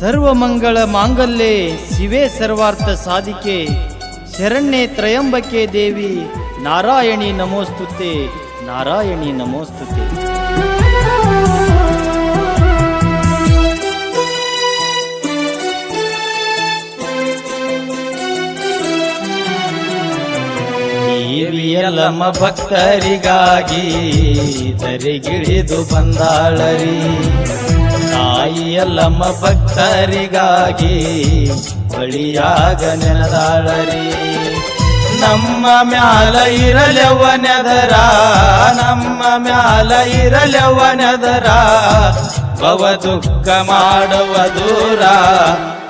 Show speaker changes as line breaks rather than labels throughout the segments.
ಸರ್ವಮಂಗಳ ಮಾಂಗಲ್ಯೆ ಶಿವೆ ಸರ್ವಾರ್ಥ ಸಾಧಿಕೆ ಶರಣ್ಯೆ ತ್ರಯಂಬಕೆ ದೇವಿ ನಾರಾಯಣಿ ನಮೋಸ್ತುತೆ ನಾರಾಯಣಿ ನಮೋಸ್ತುತೆ. ದೇವಿಯಲ್ಲಮ್ಮ ಭಕ್ತರಿಗಾಗಿ ಧರೆಗಿಳಿದು ಬಂದಾಳರಿ, ತಾಯಿಯಲ್ಲಮ್ಮ ಭಕ್ತರಿಗಾಗಿ ಬಳಿಯಾಗ ನೆನದಾಳರಿ. ನಮ್ಮ ಮ್ಯಾಲ ಇರಲವನದರ, ನಮ್ಮ ಮ್ಯಾಲ ಇರಲವನದರ, ಭವ ದುಃಖ ಮಾಡುವ ದೂರ.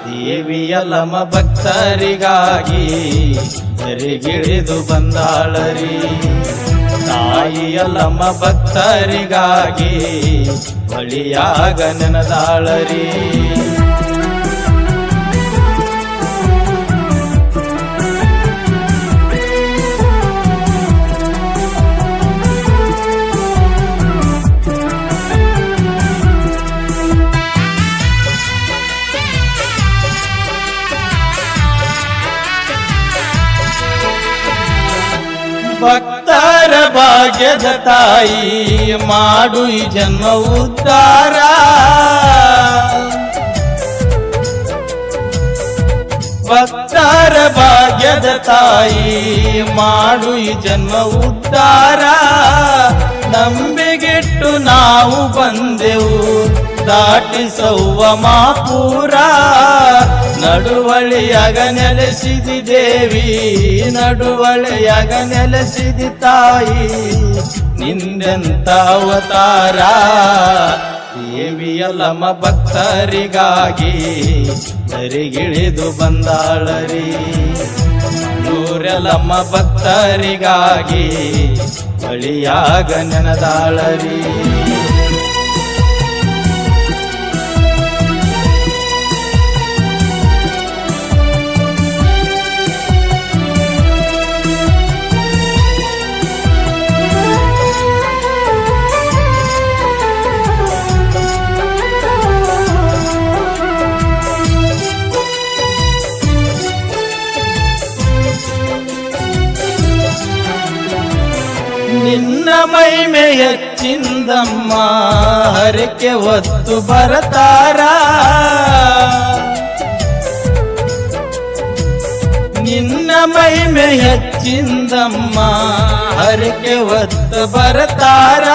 ದೇವಿಯಲ್ಲಮ್ಮ ಭಕ್ತರಿಗಾಗಿ ಧರೆಗಿಳಿದು ಬಂದಾಳರಿ, ತಾಯಿಯಲ್ಲಮ್ಮ ಭಕ್ತರಿಗಾಗಿ ಬಳಿಯಾಗ ನೆನದಾಳರಿ. ಭಕ್ತರ ಭಾಗ್ಯದ ತಾಯಿ ಮಾಡು ಈ ಜನ್ಮ ಉದ್ಧಾರ. ಭಕ್ತರ ಭಾಗ್ಯದ ತಾಯಿ ಮಾಡು ಈ ಜನ್ಮ ಉದ್ಧಾರ. ನಂಬಿಗಿಟ್ಟು ನಾವು ಬಂದೆವು ದಾಟಿಸವ್ವ ಮಾಪೂರ. ನಡುವಳಿಯಾಗ ನೆಲೆಸಿದಿ ದೇವಿ, ನಡುವಳಿಯಾಗ ನೆಲೆಸಿದಿ ತಾಯಿ, ನಿಂದೆಂತ ಅವತಾರ. ದೇವಿಯಲ್ಲಮ್ಮ ಭಕ್ತರಿಗಾಗಿ ಧರೆಗಿಳಿದು ಬಂದಾಳರಿ, ನೂರೆಲ್ಲಮ್ಮ ಭಕ್ತರಿಗಾಗಿ ಬಳಿಯಾಗ ನೆನದಾಳರಿ. ನಿನ್ನ ಮೈಮೆ ಹೆಚ್ಚಿಂದಮ್ಮ ಹರಕೆ ಹೊತ್ತು ಬರತಾರ. ನಿನ್ನ ಮೈಮೆ ಹೆಚ್ಚಿಂದಮ್ಮ ಹರಕೆ ಹೊತ್ತು ಬರತಾರ.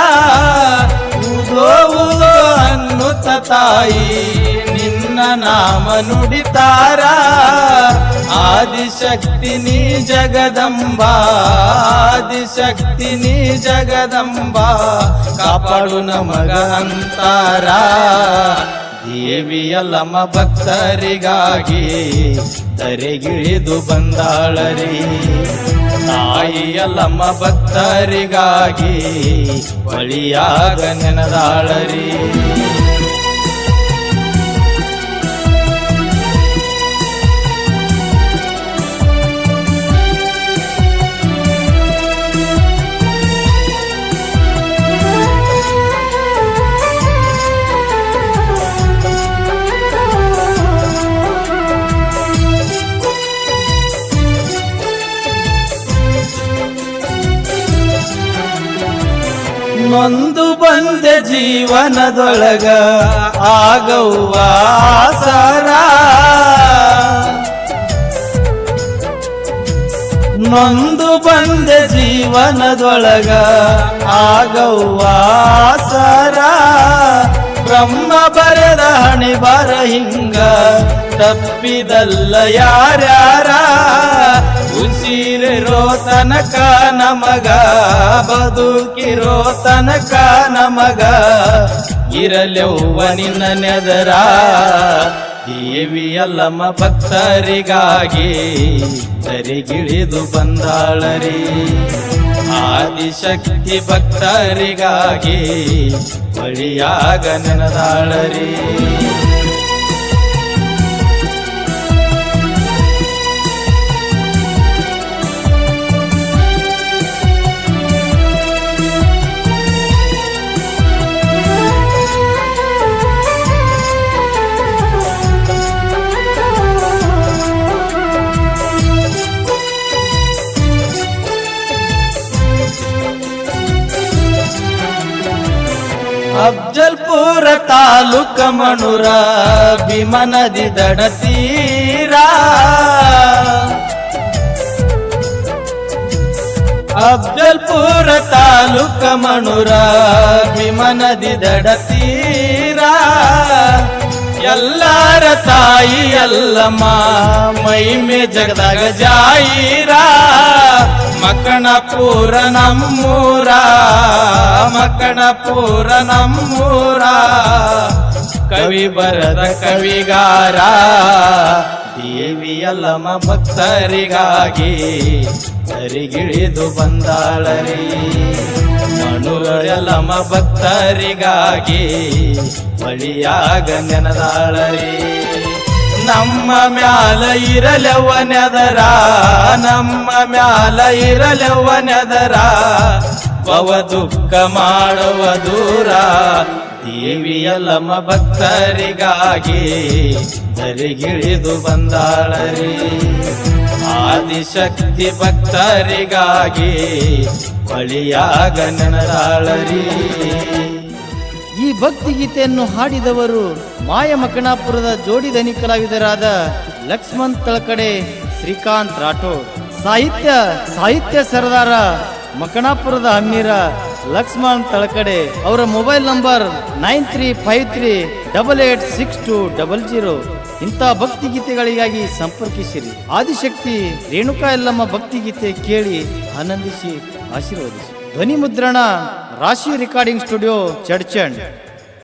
ಉದೋ ಉದೋ ಅನ್ನುತ್ತ ತಾಯಿ ನಿನ್ನ ನಾಮ ನುಡಿತಾರ. ಆದಿಶಕ್ತಿ ನೀ ಜಗದಂಬಾ, ಆದಿಶಕ್ತಿ ನೀ ಜಗದಂಬಾ, ಕಾಪಾಡು ನಮಗ ಅಂತಾರ. ದೇವಿಯಲ್ಲಮ್ಮ ಭಕ್ತರಿಗಾಗಿ ಧರೆಗಿಳಿದು ಬಂದಾಳರಿ, ತಾಯಿಯಲ್ಲಮ್ಮ ಭಕ್ತರಿಗಾಗಿ ಬಳಿಯಾಗ ನೆನದಾಳರಿ. ನೊಂದು ಬಂದೆ ಜೀವನದೊಳಗ ಆಗವ್ವ ಆಸರ. ನೊಂದು ಬಂದೆ ಜೀವನದೊಳಗ ಆಗವ್ವ ಆಸರ. ಬ್ರಹ್ಮ ಬರೆದ ಹಣೆ ಬರ ಹಿಂಗ ತಪ್ಪಿದಲ್ಲ ಯಾರ್ಯಾರ. ಉಸಿರಿರೋ ತನಕ ನಮಗ, ಬದುಕಿರೋ ತನಕ ನಮಗ, ಇರಲೆವ್ವ ನಿನ್ನ ನೆದರ. ದೇವಿಯಲ್ಲಮ್ಮ ಭಕ್ತರಿಗಾಗಿ ಧರೆಗಿಳಿದು ಬಂದಾಳರಿ, ಆದಿಶಕ್ತಿ ಭಕ್ತರಿಗಾಗಿ ಬಳಿಯಾಗ ನೆನದಾಳರಿ. ತಾಲೂಕ ಮಣೂರ ಭೀಮಾ ನದಿ ದಡತೀರ ಅಫ್ಜಲ್ಪುರ ತಾಲೂಕ ಮಣೂರ ಭೀಮಾ ನದಿ ದಡತೀರ ಎಲ್ಲರ ತಾಯಿ ಎಲ್ಲಮ್ಮ ಮೈಮೆ ಜಗದಾಗ ಜಾಯಿರ ಮಕ್ಕಣಪುರ ನಮ್ಮೂರ ಮಕ್ಕಣಪುರ ನಮ್ಮೂರ ಕವಿ ಬರದ ಕವಿಗಾರ ದೇವಿ ಎಲ್ಲಮ್ಮ ಭಕ್ತರಿಗಾಗಿ ಸರಿಗಿಳಿದು ಬಂದಾಳರಿ ಮಣೂರ ಎಲ್ಲಮ್ಮ ಭಕ್ತರಿಗಾಗಿ ಬಳಿಯಾಗ ನೆನದಾಳರಿ ನಮ್ಮ ಮ್ಯಾಲ ಇರಲೆವನೆದರ ನಮ್ಮ ಮ್ಯಾಲ ಇರಲೆವನೆದರ ಭವ ದುಃಖ ಮಾಡುವ ದೂರ ದೇವಿ ಎಲ್ಲಮ್ಮ ಭಕ್ತರಿಗಾಗಿ ಧರಿಗಿಳಿದು ಬಂದಾಳರಿ ಆದಿಶಕ್ತಿ ಭಕ್ತರಿಗಾಗಿ ಬಳಿಯಾಗ ನೆನದಾಳರಿ.
ಈ ಭಕ್ತಿ ಗೀತೆಯನ್ನು ಹಾಡಿದವರು ಮಾಯ ಮಕ್ಕಣಾಪುರದ ಜೋಡಿ ದನಿ ಕಲಾವಿದರಾದ ಲಕ್ಷ್ಮಣ್ ತಳಕಡೆ, ಶ್ರೀಕಾಂತ್ ರಾಠೋಡ್. ಸಾಹಿತ್ಯ ಸರದಾರ ಮಕ್ಕಣಾಪುರದ ಹಮ್ಮೀರ ಲಕ್ಷ್ಮಣ್ ತಳಕಡೆ. ಅವರ ಮೊಬೈಲ್ ನಂಬರ್ 9353886200. ಇಂಥ ಭಕ್ತಿ ಗೀತೆಗಳಿಗಾಗಿ ಸಂಪರ್ಕಿಸಿರಿ. ಆದಿಶಕ್ತಿ ರೇಣುಕಾ ಯಲ್ಲಮ್ಮ ಭಕ್ತಿ ಗೀತೆ ಕೇಳಿ ಆನಂದಿಸಿ ಆಶೀರ್ವದಿಸಿ. ಧ್ವನಿ ಮುದ್ರಣ ರಾಶಿ ರೆಕಾರ್ಡಿಂಗ್ ಸ್ಟುಡಿಯೋ, ಚಡ್ಚಂಡ್.